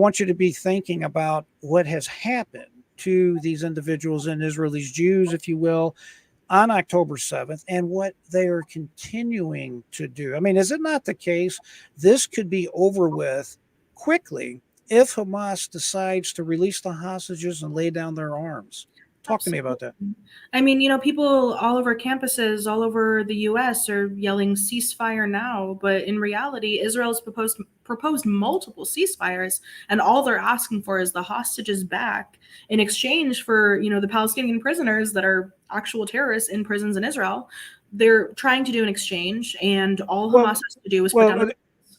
want you to be thinking about what has happened to these individuals and Israelis, Jews, if you will, on October 7th and what they are continuing to do. I mean, is it not the case this could be over with quickly if Hamas decides to release the hostages and lay down their arms? Talk to me about that. I mean, people all over campuses, all over the U.S. are yelling ceasefire now, but in reality, Israel's proposed multiple ceasefires, and all they're asking for is the hostages back in exchange for, the Palestinian prisoners that are actual terrorists in prisons in Israel. They're trying to do an exchange, and all Hamas has to do is put down.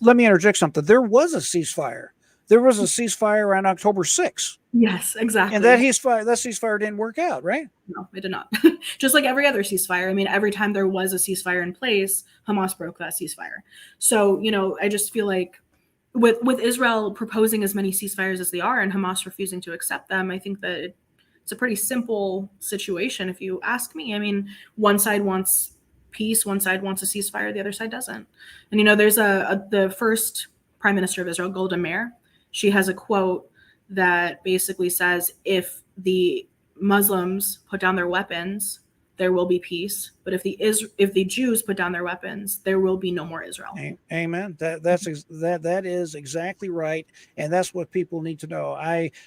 Let me interject something. There was a ceasefire. There was a ceasefire on October 6th. Yes, exactly. And that ceasefire didn't work out, right? No, it did not. Just like every other ceasefire. I mean, every time there was a ceasefire in place, Hamas broke that ceasefire. So, I just feel like with Israel proposing as many ceasefires as they are and Hamas refusing to accept them, I think that it's a pretty simple situation, if you ask me. I mean, one side wants peace, one side wants a ceasefire, the other side doesn't. And, there's the first Prime Minister of Israel, Golda Meir. She has a quote that basically says, if the Muslims put down their weapons, there will be peace. But if the Jews put down their weapons, there will be no more Israel. Amen. That is exactly right, and that's what people need to know.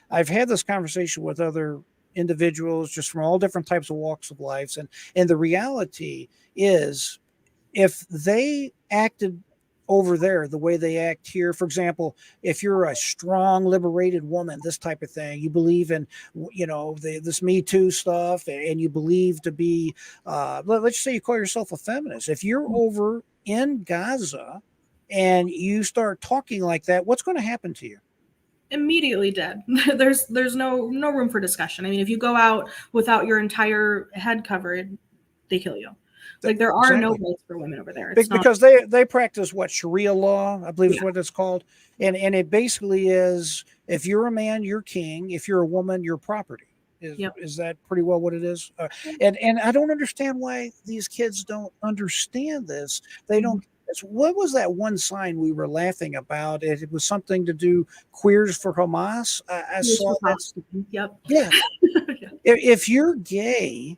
I've had this conversation with other individuals just from all different types of walks of life, and the reality is, if they acted over there the way they act here, for example, if you're a strong liberated woman, this type of thing, you believe in this Me Too stuff, and you believe to be let's say you call yourself a feminist. If you're over in Gaza and you start talking like that, what's going to happen to you? Immediately dead. There's no room for discussion. I mean, if you go out without your entire head covered, they kill you. Like, there are no rights for women over there. Because they practice what, Sharia law, I believe is what it's called. And it basically is, if you're a man, you're king. If you're a woman, you're property. Is that pretty well what it is? And I don't understand why these kids don't understand this. They don't. What was that one sign we were laughing about? It was something to do, queers for Hamas. I saw that. Yep. Yeah. If you're gay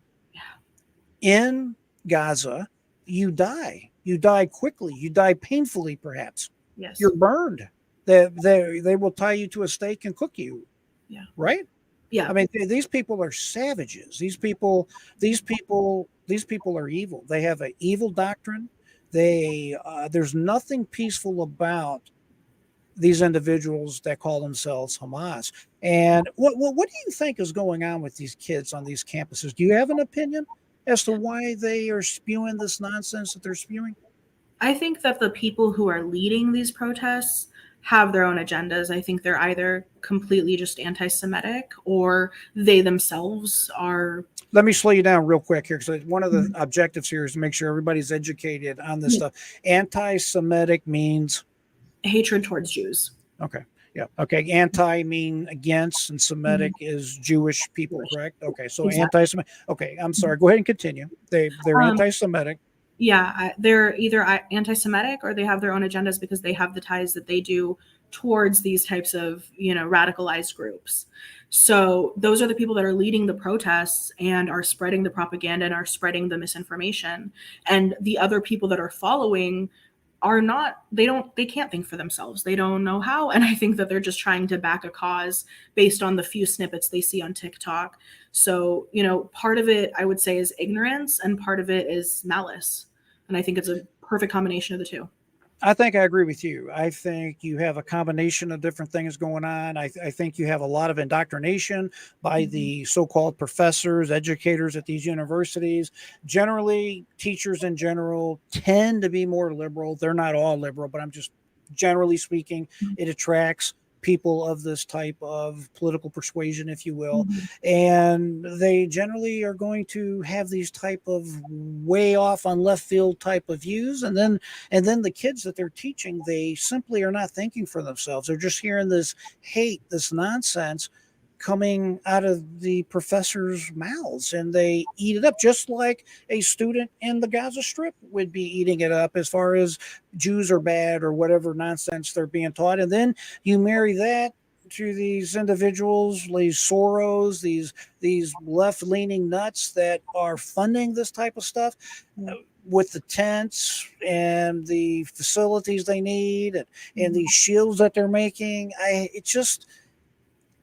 in Gaza, you die. You die quickly. You die painfully, perhaps. Yes. You're burned. They will tie you to a stake and cook you. Yeah. Right? Yeah. I mean, these people are savages. These people are evil. They have an evil doctrine. There's nothing peaceful about these individuals that call themselves Hamas. And what do you think is going on with these kids on these campuses? Do you have an opinion as to why they are spewing this nonsense that they're spewing? I think that the people who are leading these protests have their own agendas. I think they're either completely just anti-Semitic, or they themselves are. Let me slow you down real quick here, because one of the objectives here is to make sure everybody's educated on this stuff. Anti-Semitic means hatred towards Jews. Okay. Yeah. Okay. Anti mean against, and Semitic is Jewish people, correct? Okay. So anti-Semitic. Okay. I'm sorry. Go ahead and continue. They're anti-Semitic. Yeah, they're either anti-Semitic, or they have their own agendas because they have the ties that they do towards these types of, radicalized groups. So those are the people that are leading the protests and are spreading the propaganda and are spreading the misinformation. And the other people that are following are not, they can't think for themselves. They don't know how. And I think that they're just trying to back a cause based on the few snippets they see on TikTok. So, part of it, I would say, is ignorance, and part of it is malice. And I think it's a perfect combination of the two. I think I agree with you. I think you have a combination of different things going on. I think you have a lot of indoctrination by the so-called professors, educators at these universities. Generally, teachers in general tend to be more liberal. They're not all liberal, but I'm just generally speaking, it attracts people of this type of political persuasion, if you will, and they generally are going to have these type of way off on left field type of views, and then the kids that they're teaching, they simply are not thinking for themselves. They're just hearing this hate, this nonsense coming out of the professors' mouths, and they eat it up just like a student in the Gaza Strip would be eating it up as far as Jews are bad or whatever nonsense they're being taught. And then you marry that to these individuals, these Soros, these left leaning nuts that are funding this type of stuff with the tents and the facilities they need and Mhm. these shields that they're making. It just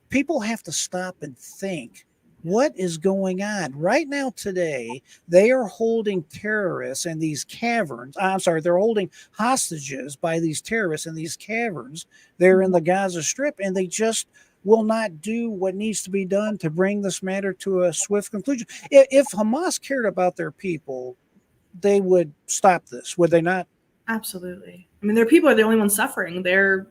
people have to stop and think what is going on right now today. They are holding terrorists in these caverns. I'm sorry, they're holding hostages by these terrorists in these caverns. They're in Mhm. the Gaza Strip, and they just will not do what needs to be done to bring this matter to a swift conclusion. If Hamas cared about their people, they would stop this, would they not? Absolutely. I mean, their people are the only ones suffering. They're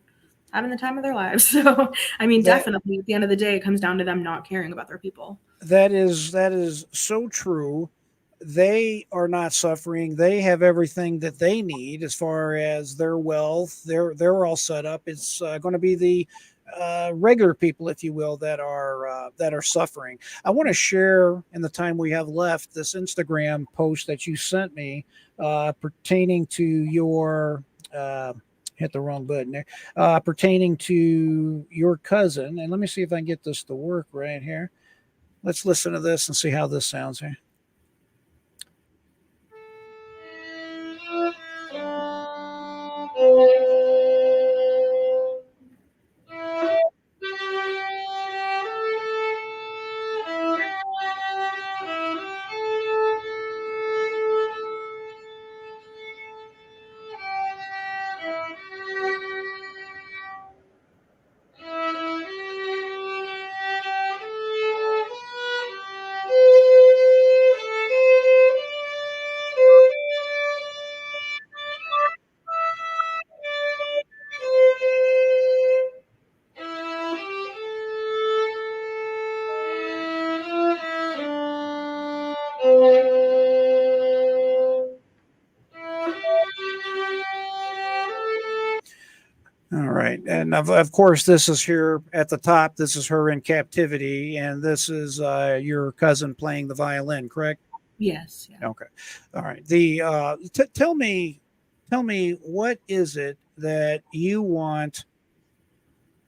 having the time of their lives. So, I mean, That definitely at the end of the day, it comes down to them not caring about their people. that is so true. They are not suffering. They have everything that they need as far as their wealth. They're all set up. It's going to be the regular people, if you will, that are suffering. I want to share in the time we have left this Instagram post that you sent me pertaining to your. Hit the wrong button there. Pertaining to your cousin, and let me see if I can get this to work right here. Let's listen to this and see how this sounds here. All right. And of course, this is here at the top. This is her in captivity. And this is your cousin playing the violin, correct? Yes. Yeah. Okay. All right. Tell me, what is it that you want?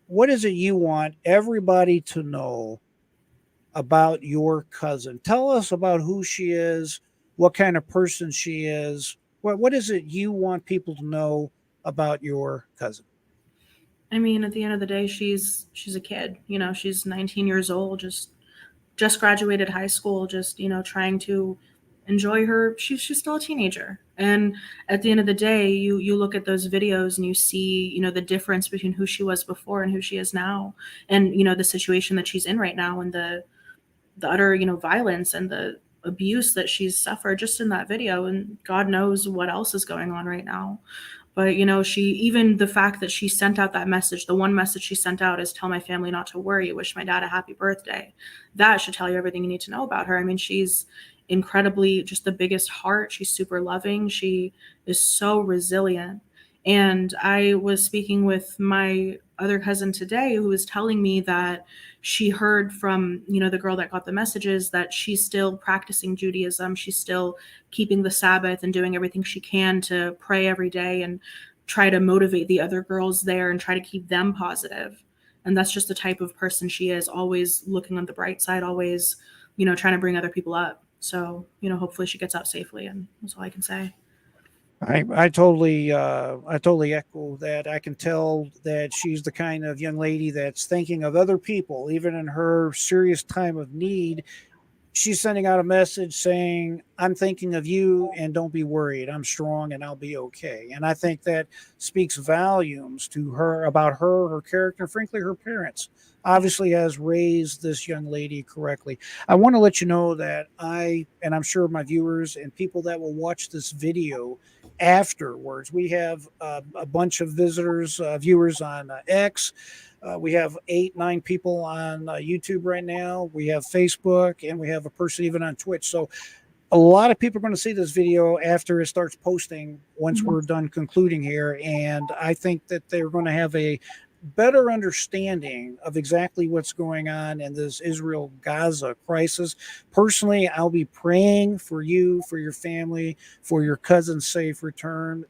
What is it you want everybody to know about your cousin? Tell us about who she is, what kind of person she is. What is it you want people to know about your cousin? I mean, at the end of the day, she's a kid. You know, she's 19 years old, just graduated high school, just trying to enjoy her. She's still a teenager, and at the end of the day, you look at those videos and you see the difference between who she was before and who she is now, and the situation that she's in right now, and the utter violence and the abuse that she's suffered just in that video, and God knows what else is going on right now. But she, even the fact that she sent out that message, the one message she sent out is tell my family not to worry, wish my dad a happy birthday. That should tell you everything you need to know about her. I mean, she's incredibly just the biggest heart. She's super loving. She is so resilient. And I was speaking with my other cousin today who was telling me that she heard from the girl that got the messages that she's still practicing Judaism. She's still keeping the Sabbath and doing everything she can to pray every day and try to motivate the other girls there and try to keep them positive. And that's just the type of person she is, always looking on the bright side, always trying to bring other people up. So hopefully she gets out safely, and that's all I can say. I totally echo that. I can tell that she's the kind of young lady that's thinking of other people, even in her serious time of need. She's sending out a message saying, I'm thinking of you and don't be worried. I'm strong and I'll be okay. And I think that speaks volumes to her about her character, frankly, her parents. Yeah. Obviously, has raised this young lady correctly. I want to let you know that and I'm sure my viewers and people that will watch this video afterwards, we have a bunch of visitors, viewers on X. We have 8, 9 people on YouTube right now. We have Facebook, and we have a person even on Twitch. So a lot of people are going to see this video after it starts posting once Mhm. we're done concluding here. And I think that they're going to have a better understanding of exactly what's going on in this Israel Gaza crisis. Personally, I'll be praying for you, for your family, for your cousin's safe return.